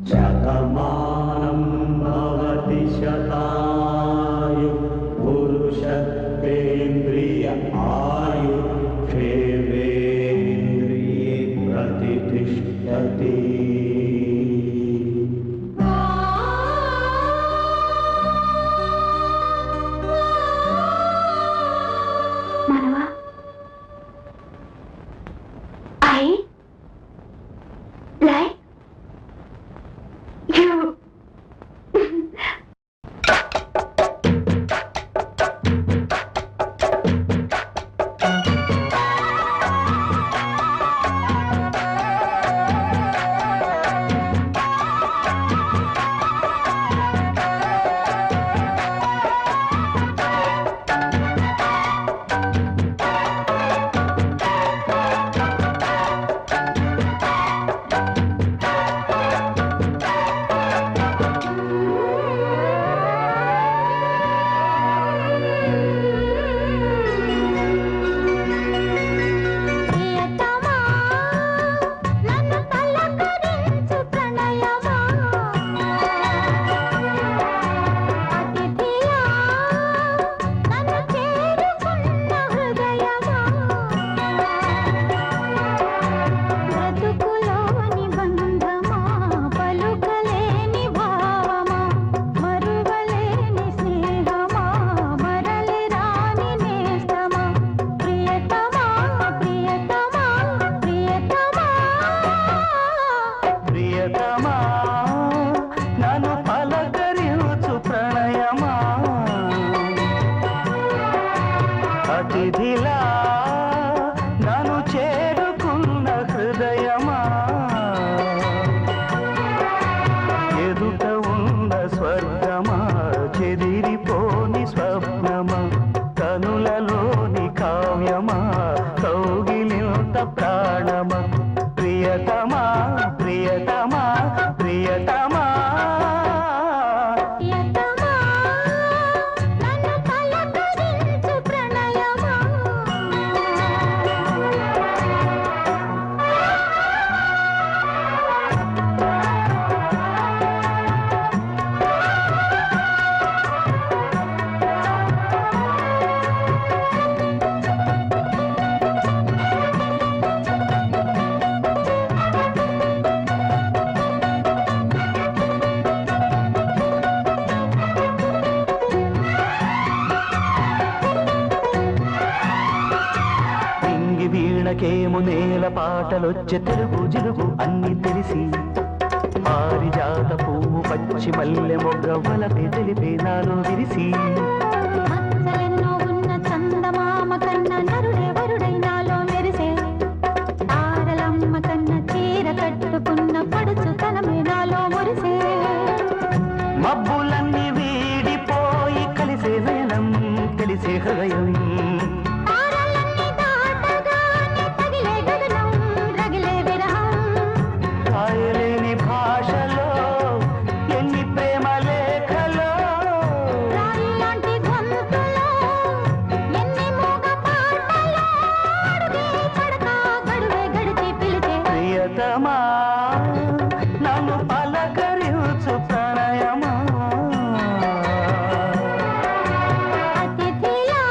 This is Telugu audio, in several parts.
శతమానం భవతి శతాయు పురుషేంద్రియ ఆయు క్షేమేంద్రియే ప్రతిష్ఠతి. వీణకేము నేల పాటలొచ్చే తెలుగు జిలుగు అన్ని తెలిసి పారిజాత పువ్వు పచ్చి మల్లె మొగ్గ వలపే తెలిపే నాలో విరిసి మచ్చలెన్నో ఉన్న చందమామ కన్న నరుడే వరుడై నాలో మెరిసే తారలమ్మ కన్న చీర కట్టుకున్న పడుచు తనమే నాలో మురిసే మబ్బులన్నీ వీడిపోయి కలిసే నయనం తెలిసే హృదయం నన్ను పలకరించు ప్రణయమా అతిథిలా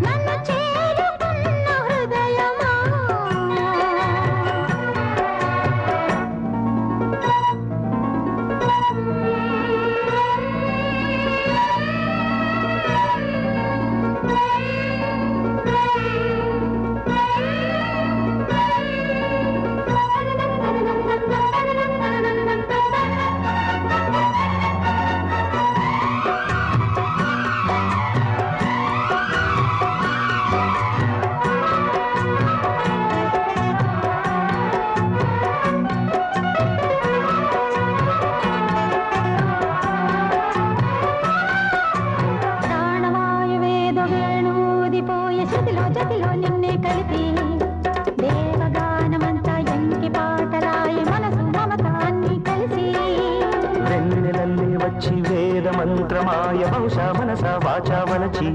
నన్ను చేరుకున్న హృదయమా జతిలో నిన్నే కలిపి దేవగానమంతా ఎంకి పాటలాయ మనసు మమతాన్ని కలిసి వెన్నెలల్లి వచ్చి వేద మంత్రమాయ బహుశా మనస వాచా వలచి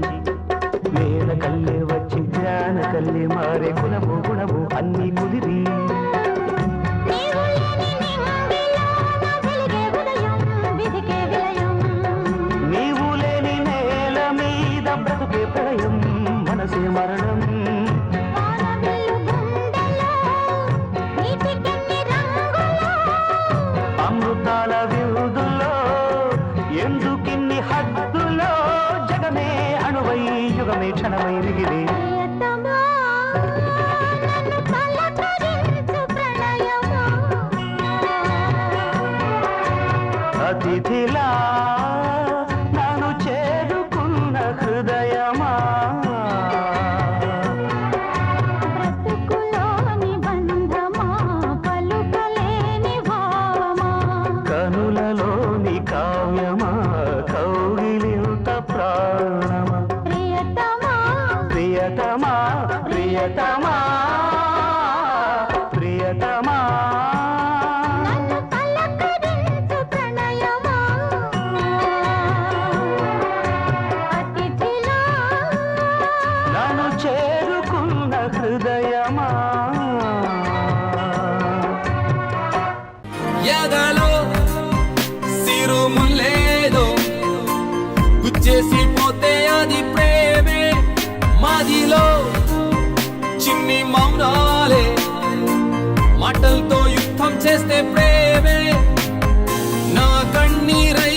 వేద కల్లే వచ్చి జ్ఞాన కల్లే మారే కులము గుణము అన్ని కుదిరి నీవు లేని నింగిలో క్షణమై మిగిలి ప్రియతమా, నన్ను పలకరించు ప్రణయమా. అతిథిలా నన్ను చేరుకున్న హృదయమా బ్రతుకులోని బంధమా, పలుకలేని భావమా. కనులలోని కావ్యమా కౌగిలింత ప్రాణమా ప్రియతమా, ప్రియతమా ప్రియతమా ప్రియతమా నన్ను పలకరించు ప్రణయమా. అతిథిలా నన్ను చేరుకున్న హృదయమా ఎదలో సిరుములేదో గుచ్చేసి పోతే అది ప్రేమే మాదిలో చిన్ని మౌనాలే మాటలతో యుద్ధం చేస్తే ప్రేమే నా కన్నీరై